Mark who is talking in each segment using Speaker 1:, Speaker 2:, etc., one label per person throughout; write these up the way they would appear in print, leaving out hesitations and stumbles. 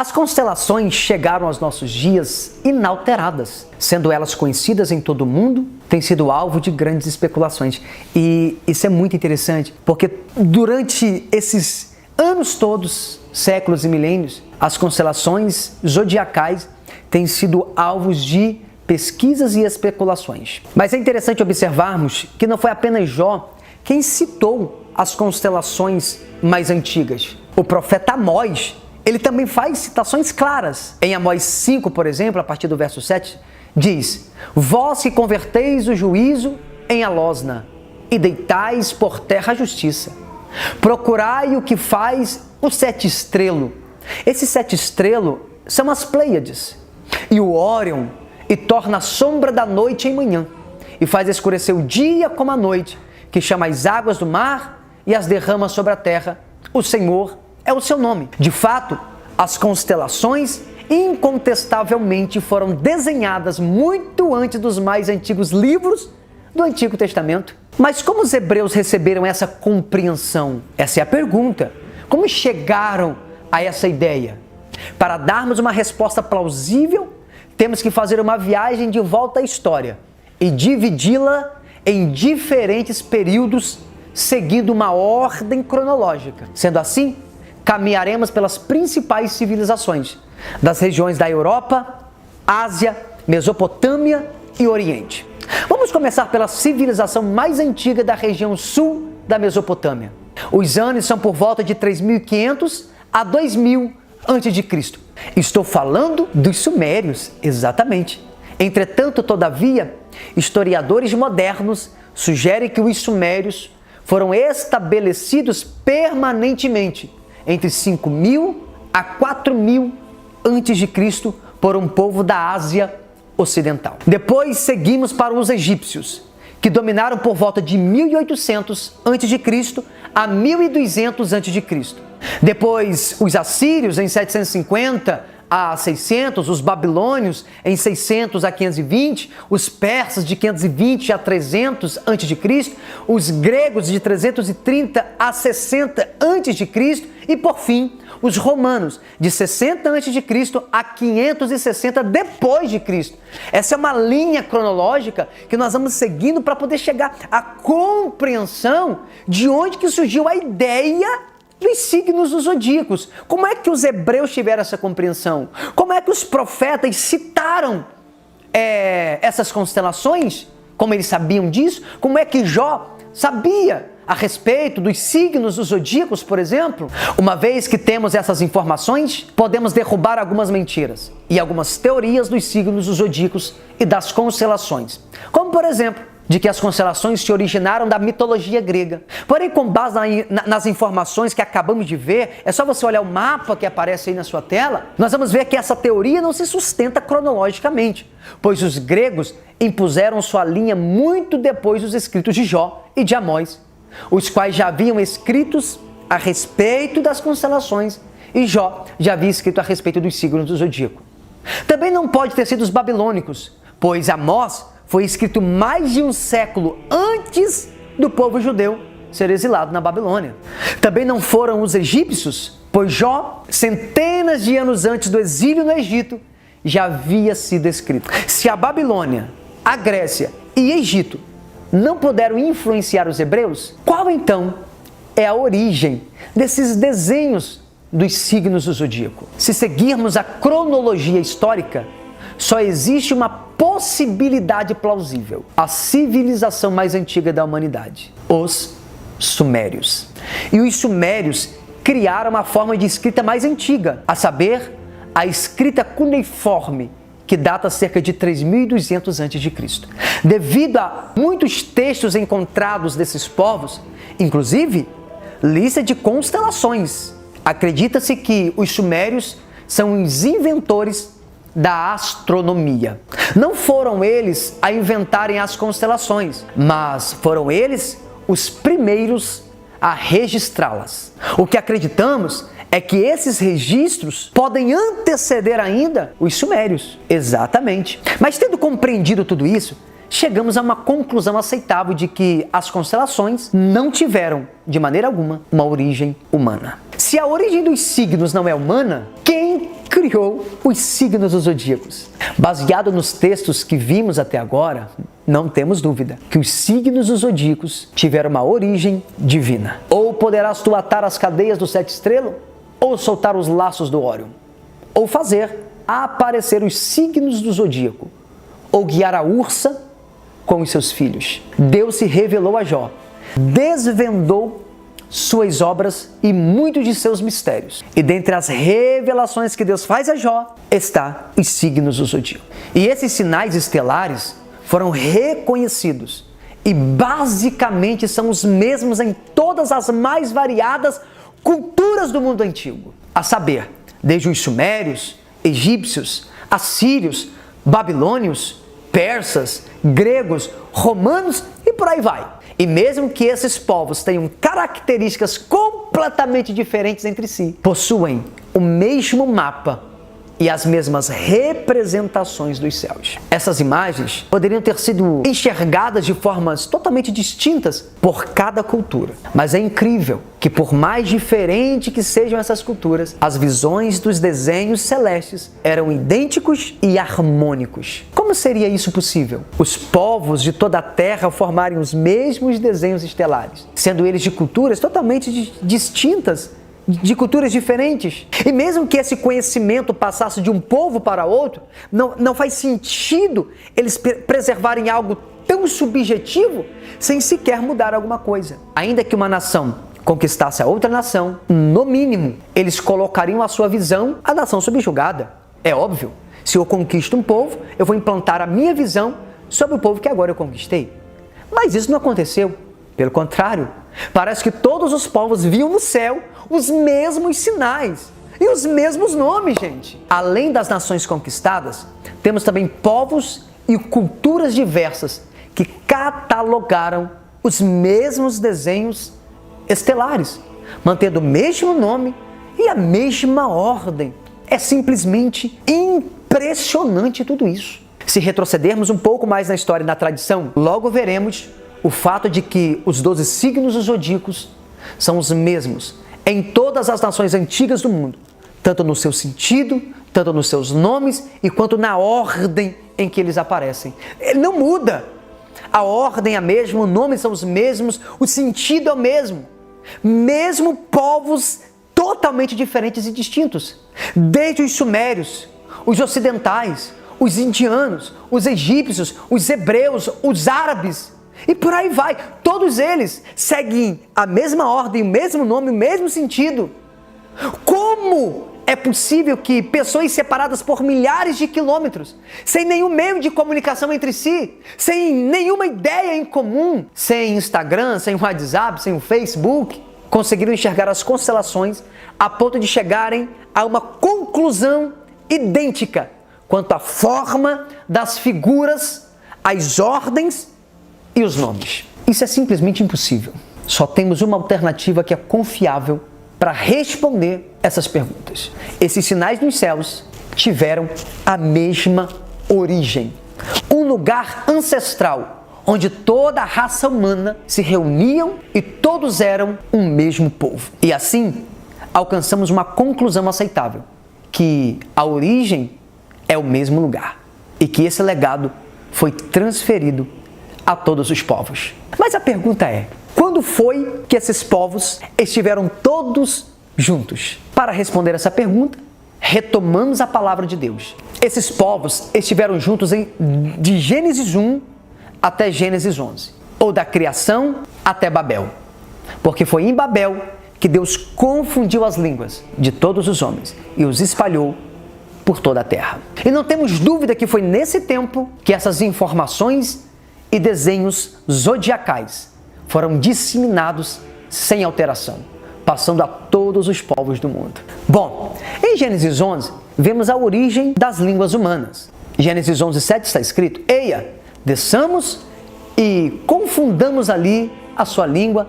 Speaker 1: As constelações chegaram aos nossos dias inalteradas, sendo elas conhecidas em todo o mundo, têm sido alvo de grandes especulações. E isso é muito interessante, porque durante esses anos todos, séculos e milênios, as constelações zodiacais têm sido alvos de pesquisas e especulações. Mas é interessante observarmos que não foi apenas Jó quem citou as constelações mais antigas. O profeta Amós, ele também faz citações claras. Em Amós 5, por exemplo, a partir do verso 7, diz: Vós que converteis o juízo em alosna e deitais por terra a justiça. Procurai o que faz o sete estrelo. Esse sete estrelo são as Pleiades. E o Órion, e torna a sombra da noite em manhã, e faz escurecer o dia como a noite, que chama as águas do mar e as derrama sobre a terra. O Senhor é o seu nome. De fato, as constelações incontestavelmente foram desenhadas muito antes dos mais antigos livros do Antigo Testamento. Mas como os hebreus receberam essa compreensão? Essa é a pergunta. Como chegaram a essa ideia? Para darmos uma resposta plausível, temos que fazer uma viagem de volta à história e dividi-la em diferentes períodos, seguindo uma ordem cronológica. Sendo assim, caminharemos pelas principais civilizações das regiões da Europa, Ásia, Mesopotâmia e Oriente. Vamos começar pela civilização mais antiga da região sul da Mesopotâmia. Os anos são por volta de 3.500 a 2.000 a.C. Estou falando dos sumérios, exatamente. Entretanto, todavia, historiadores modernos sugerem que os sumérios foram estabelecidos permanentemente entre 5.000 a 4.000 a.C. por um povo da Ásia Ocidental. Depois seguimos para os egípcios, que dominaram por volta de 1.800 a.C. a 1.200 a.C. Depois os assírios em 750 a 600, os babilônios em 600 a 520, os persas de 520 a 300 a.C., os gregos de 330 a 60 a.C. e, por fim, os romanos de 60 a.C. a 560 depois de Cristo. Essa é uma linha cronológica que nós vamos seguindo para poder chegar à compreensão de onde que surgiu a ideia dos signos dos zodíacos. Como é que os hebreus tiveram essa compreensão? Como é que os profetas citaram essas constelações? Como eles sabiam disso? Como é que Jó sabia a respeito dos signos dos zodíacos, por exemplo? Uma vez que temos essas informações, podemos derrubar algumas mentiras e algumas teorias dos signos dos zodíacos e das constelações. Como, por exemplo, de que as constelações se originaram da mitologia grega. Porém, com base nas informações que acabamos de ver, é só você olhar o mapa que aparece aí na sua tela, nós vamos ver que essa teoria não se sustenta cronologicamente, pois os gregos impuseram sua linha muito depois dos escritos de Jó e de Amós, os quais já haviam escritos a respeito das constelações, e Jó já havia escrito a respeito dos signos do zodíaco. Também não pode ter sido os babilônicos, pois Amós foi escrito mais de um século antes do povo judeu ser exilado na Babilônia. Também não foram os egípcios, pois Jó, centenas de anos antes do exílio no Egito, já havia sido escrito. Se a Babilônia, a Grécia e Egito não puderam influenciar os hebreus, qual então é a origem desses desenhos dos signos do zodíaco? Se seguirmos a cronologia histórica, só existe uma possibilidade plausível: a civilização mais antiga da humanidade, os sumérios. E os sumérios criaram uma forma de escrita mais antiga, a saber, a escrita cuneiforme, que data cerca de 3.200 a.C. Devido a muitos textos encontrados desses povos, inclusive lista de constelações, acredita-se que os sumérios são os inventores da astronomia. Não foram eles a inventarem as constelações, mas foram eles os primeiros a registrá-las. O que acreditamos é que esses registros podem anteceder ainda os sumérios. Exatamente. Mas tendo compreendido tudo isso, chegamos a uma conclusão aceitável de que as constelações não tiveram, de maneira alguma, uma origem humana. Se a origem dos signos não é humana, quem criou os signos dos zodíacos. Baseado nos textos que vimos até agora, não temos dúvida que os signos dos zodíacos tiveram uma origem divina. Ou poderás tu atar as cadeias do sete estrelas, ou soltar os laços do Órion, ou fazer aparecer os signos do zodíaco, ou guiar a ursa com os seus filhos. Deus se revelou a Jó, desvendou suas obras e muitos de seus mistérios. E dentre as revelações que Deus faz a Jó, está os signos do zodíaco. E esses sinais estelares foram reconhecidos e basicamente são os mesmos em todas as mais variadas culturas do mundo antigo. A saber, desde os sumérios, egípcios, assírios, babilônios, persas, gregos, romanos e por aí vai. E mesmo que esses povos tenham características completamente diferentes entre si, possuem o mesmo mapa e as mesmas representações dos céus. Essas imagens poderiam ter sido enxergadas de formas totalmente distintas por cada cultura. Mas é incrível que, por mais diferente que sejam essas culturas, as visões dos desenhos celestes eram idênticos e harmônicos. Como seria isso possível? Os povos de toda a Terra formarem os mesmos desenhos estelares, sendo eles de culturas totalmente distintas, de culturas diferentes. E mesmo que esse conhecimento passasse de um povo para outro, não faz sentido eles preservarem algo tão subjetivo sem sequer mudar alguma coisa. Ainda que uma nação conquistasse a outra nação, no mínimo, eles colocariam a sua visão à nação subjugada. É óbvio, se eu conquisto um povo, eu vou implantar a minha visão sobre o povo que agora eu conquistei. Mas isso não aconteceu. Pelo contrário, parece que todos os povos viam no céu os mesmos sinais e os mesmos nomes, gente. Além das nações conquistadas, temos também povos e culturas diversas que catalogaram os mesmos desenhos estelares, mantendo o mesmo nome e a mesma ordem. É simplesmente impressionante tudo isso. Se retrocedermos um pouco mais na história e na tradição, logo veremos o fato de que os 12 signos dos zodíacos são os mesmos em todas as nações antigas do mundo, tanto no seu sentido, tanto nos seus nomes e quanto na ordem em que eles aparecem. Ele não muda. A ordem é a mesma, os nomes são os mesmos, o sentido é o mesmo. Mesmo povos totalmente diferentes e distintos, desde os sumérios, os ocidentais, os indianos, os egípcios, os hebreus, os árabes, e por aí vai. Todos eles seguem a mesma ordem, o mesmo nome, o mesmo sentido. Como é possível que pessoas separadas por milhares de quilômetros, sem nenhum meio de comunicação entre si, sem nenhuma ideia em comum, sem Instagram, sem WhatsApp, sem o Facebook, conseguiram enxergar as constelações a ponto de chegarem a uma conclusão idêntica quanto à forma das figuras, as ordens e os nomes? Isso é simplesmente impossível. Só temos uma alternativa que é confiável para responder essas perguntas. Esses sinais nos céus tiveram a mesma origem. Um lugar ancestral, onde toda a raça humana se reuniam e todos eram um mesmo povo. E assim, alcançamos uma conclusão aceitável, que a origem é o mesmo lugar e que esse legado foi transferido a todos os povos. Mas a pergunta é, quando foi que esses povos estiveram todos juntos? Para responder essa pergunta, retomamos a palavra de Deus. Esses povos estiveram juntos de Gênesis 1 até Gênesis 11, ou da criação até Babel. Porque foi em Babel que Deus confundiu as línguas de todos os homens e os espalhou por toda a terra. E não temos dúvida que foi nesse tempo que essas informações e desenhos zodiacais foram disseminados sem alteração, passando a todos os povos do mundo. Bom, em Gênesis 11, vemos a origem das línguas humanas. Em Gênesis 11:7 está escrito: Eia, desçamos e confundamos ali a sua língua,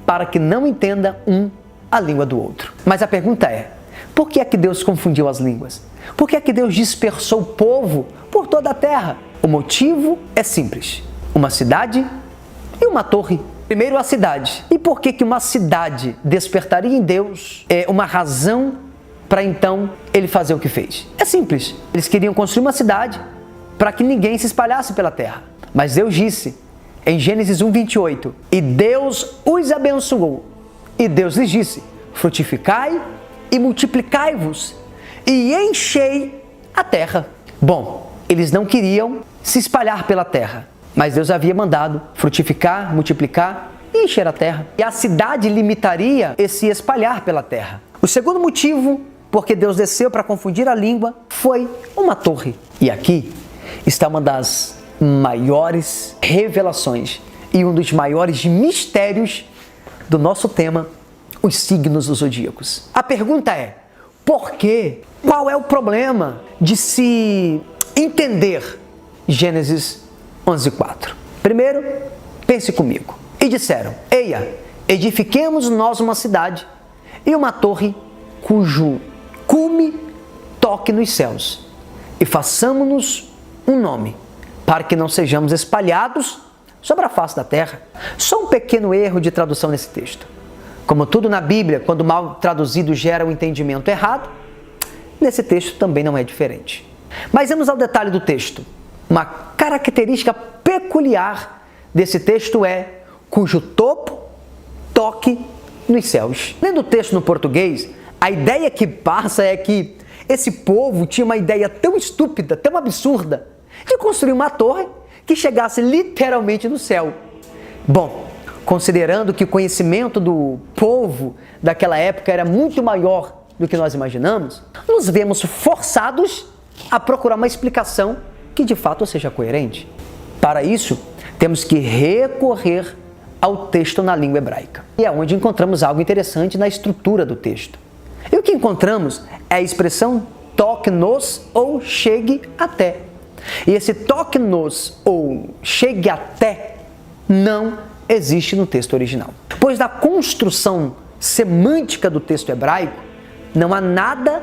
Speaker 1: para que não entenda um a língua do outro. Mas a pergunta é, por que é que Deus confundiu as línguas? Por que é que Deus dispersou o povo por toda a terra? O motivo é simples. Uma cidade e uma torre. Primeiro, a cidade. E por que uma cidade despertaria em Deus uma razão para então ele fazer o que fez? É simples. Eles queriam construir uma cidade para que ninguém se espalhasse pela terra. Mas Deus disse, em Gênesis 1:28, e Deus os abençoou. E Deus lhes disse, frutificai e multiplicai-vos e enchei a terra. Bom, eles não queriam se espalhar pela terra, mas Deus havia mandado frutificar, multiplicar e encher a terra. E a cidade limitaria esse espalhar pela terra. O segundo motivo, porque Deus desceu para confundir a língua, foi uma torre. E aqui está uma das maiores revelações e um dos maiores mistérios do nosso tema, os signos dos zodíacos. A pergunta é, por quê? Qual é o problema de se entender Gênesis 11:4? Primeiro, pense comigo. E disseram, eia, edifiquemos nós uma cidade e uma torre cujo cume toque nos céus e façamos-nos um nome, para que não sejamos espalhados sobre a face da terra. Só um pequeno erro de tradução nesse texto. Como tudo na Bíblia, quando mal traduzido gera um entendimento errado, nesse texto também não é diferente. Mas vamos ao detalhe do texto. Uma característica peculiar desse texto é cujo topo toque nos céus. Lendo o texto no português, a ideia que passa é que esse povo tinha uma ideia tão estúpida, tão absurda, de construir uma torre que chegasse literalmente no céu. Bom, considerando que o conhecimento do povo daquela época era muito maior do que nós imaginamos, nos vemos forçados a procurar uma explicação que de fato seja coerente. Para isso, temos que recorrer ao texto na língua hebraica. E é onde encontramos algo interessante na estrutura do texto. E o que encontramos é a expressão toque-nos ou chegue até. E esse toque-nos ou chegue até não existe no texto original. Pois da construção semântica do texto hebraico, não há nada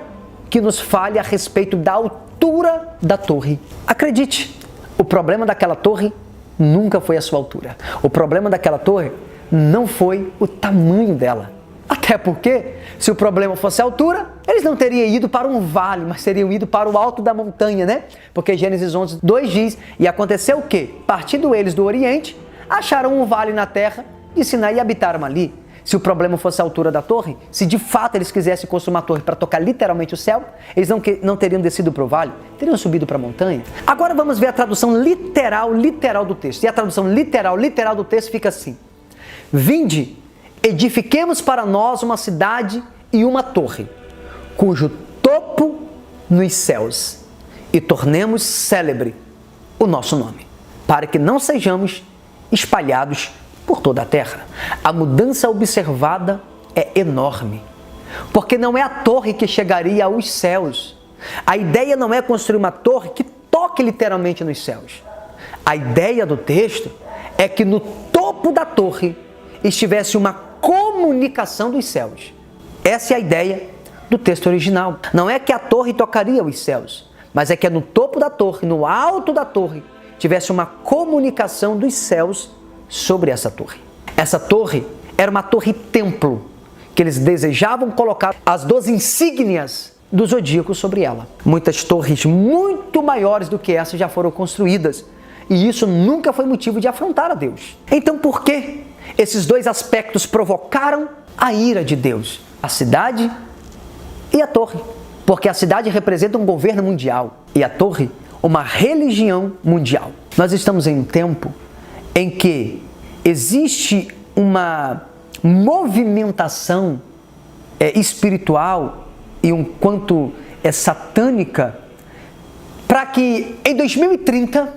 Speaker 1: que nos fale a respeito da altura da torre. Acredite, o problema daquela torre nunca foi a sua altura. O problema daquela torre não foi o tamanho dela. Até porque, se o problema fosse a altura, eles não teriam ido para um vale, mas teriam ido para o alto da montanha, né? Porque Gênesis 11:2 diz, e aconteceu o quê? Partindo eles do Oriente, acharam um vale na terra de Sinai e habitaram ali. Se o problema fosse a altura da torre, se de fato eles quisessem construir uma torre para tocar literalmente o céu, eles não teriam descido para o vale, teriam subido para a montanha. Agora vamos ver a tradução literal do texto. E a tradução literal do texto fica assim: vinde, edifiquemos para nós uma cidade e uma torre, cujo topo nos céus, e tornemos célebre o nosso nome, para que não sejamos espalhados por toda a terra. A mudança observada é enorme, porque não é a torre que chegaria aos céus. A ideia não é construir uma torre que toque literalmente nos céus. A ideia do texto é que no topo da torre estivesse uma comunicação dos céus. Essa é a ideia do texto original. Não é que a torre tocaria os céus, mas é que no topo da torre, no alto da torre, tivesse uma comunicação dos céus sobre essa torre. Essa torre era uma torre-templo, que eles desejavam colocar as 12 insígnias do zodíaco sobre ela. Muitas torres muito maiores do que essa já foram construídas, e isso nunca foi motivo de afrontar a Deus. Então por que esses dois aspectos provocaram a ira de Deus? A cidade e a torre. Porque a cidade representa um governo mundial e a torre uma religião mundial. Nós estamos em um tempo em que existe uma movimentação espiritual e um quanto satânica para que em 2030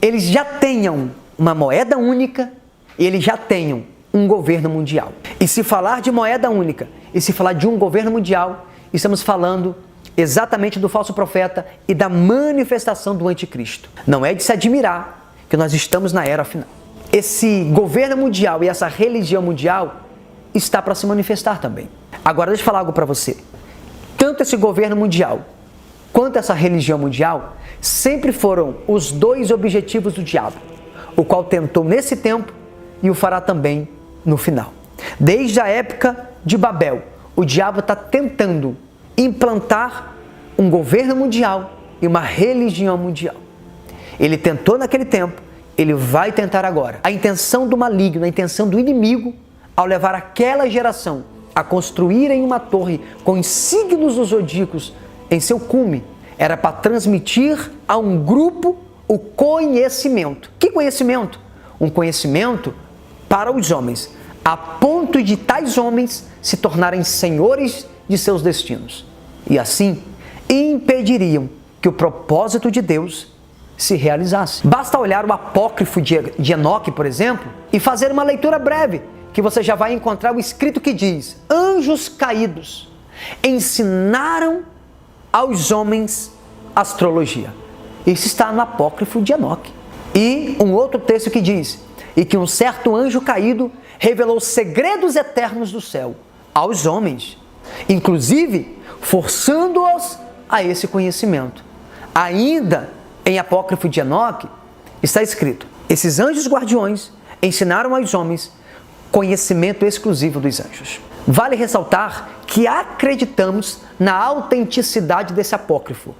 Speaker 1: eles já tenham uma moeda única e eles já tenham um governo mundial. E se falar de moeda única e se falar de um governo mundial, estamos falando exatamente do falso profeta e da manifestação do anticristo. Não é de se admirar que nós estamos na era final. Esse governo mundial e essa religião mundial está para se manifestar também. Agora deixa eu falar algo para você. Tanto esse governo mundial quanto essa religião mundial sempre foram os dois objetivos do diabo, o qual tentou nesse tempo e o fará também no final. Desde a época de Babel, o diabo está tentando implantar um governo mundial e uma religião mundial. Ele tentou naquele tempo, ele vai tentar agora. A intenção do maligno, a intenção do inimigo, ao levar aquela geração a construírem uma torre com os signos dos zodíacos em seu cume, era para transmitir a um grupo o conhecimento. Que conhecimento? Um conhecimento para os homens, a ponto de tais homens se tornarem senhores de seus destinos. E assim, impediriam que o propósito de Deus se realizasse. Basta olhar o apócrifo de Enoque, por exemplo, e fazer uma leitura breve, que você já vai encontrar o escrito que diz: anjos caídos ensinaram aos homens astrologia. Isso está no apócrifo de Enoque. E um outro texto que diz: e que um certo anjo caído revelou segredos eternos do céu aos homens, inclusive forçando-os a esse conhecimento. Ainda em apócrifo de Enoque está escrito: esses anjos guardiões ensinaram aos homens conhecimento exclusivo dos anjos. Vale ressaltar que acreditamos na autenticidade desse apócrifo,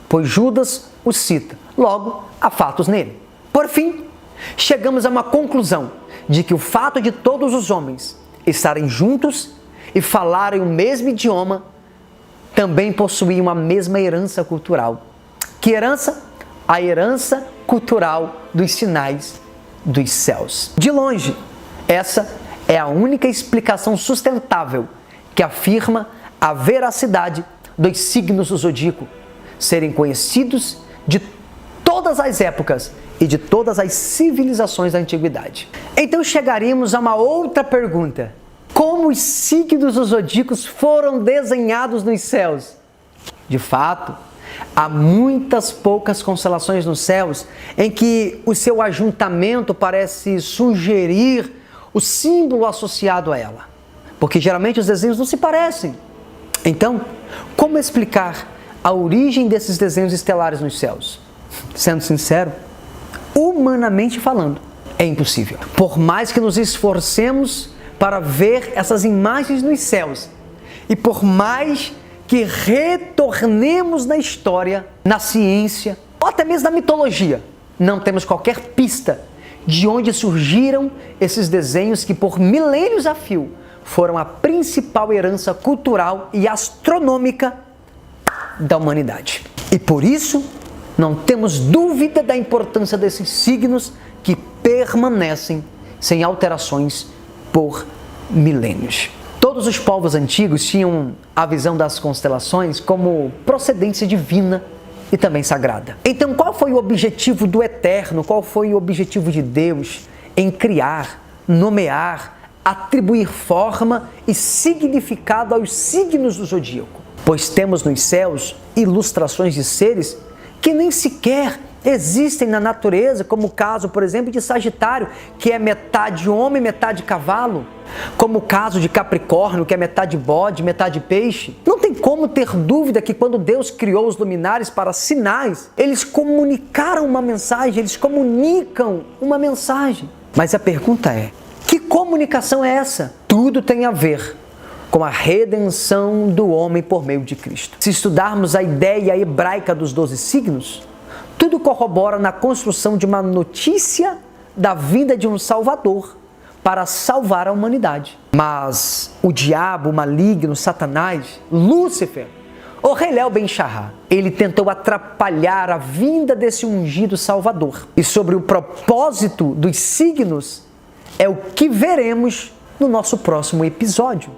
Speaker 1: pois Judas o cita, logo há fatos nele. Por fim, chegamos a uma conclusão de que o fato de todos os homens estarem juntos e falarem o mesmo idioma também possuíam a mesma herança cultural. Que herança? A herança cultural dos sinais dos céus. De longe, essa é a única explicação sustentável que afirma a veracidade dos signos do zodíaco serem conhecidos de todas as épocas e de todas as civilizações da antiguidade. Então chegaríamos a uma outra pergunta: como os signos dos zodíacos foram desenhados nos céus? De fato, há muitas poucas constelações nos céus em que o seu ajuntamento parece sugerir o símbolo associado a ela, porque geralmente os desenhos não se parecem. Então, como explicar a origem desses desenhos estelares nos céus? Sendo sincero, humanamente falando, é impossível. Por mais que nos esforcemos para ver essas imagens nos céus, e por mais que retornemos na história, na ciência, ou até mesmo na mitologia, não temos qualquer pista de onde surgiram esses desenhos que por milênios a fio foram a principal herança cultural e astronômica da humanidade. E por isso, não temos dúvida da importância desses signos que permanecem sem alterações por milênios. Todos os povos antigos tinham a visão das constelações como procedência divina e também sagrada. Então, qual foi o objetivo do Eterno? Qual foi o objetivo de Deus em criar, nomear, atribuir forma e significado aos signos do zodíaco? Pois temos nos céus ilustrações de seres que nem sequer existem na natureza, como o caso, por exemplo, de Sagitário, que é metade homem, metade cavalo, como o caso de Capricórnio, que é metade bode, metade peixe. Não tem como ter dúvida que quando Deus criou os luminares para sinais, eles comunicaram uma mensagem, eles comunicam uma mensagem. Mas a pergunta é: que comunicação é essa? Tudo tem a ver com a redenção do homem por meio de Cristo. Se estudarmos a ideia hebraica dos 12 signos, tudo corrobora na construção de uma notícia da vinda de um Salvador para salvar a humanidade. Mas o diabo, o maligno, Satanás, Lúcifer, o Helel Ben Shahar, ele tentou atrapalhar a vinda desse ungido Salvador. E sobre o propósito dos signos é o que veremos no nosso próximo episódio.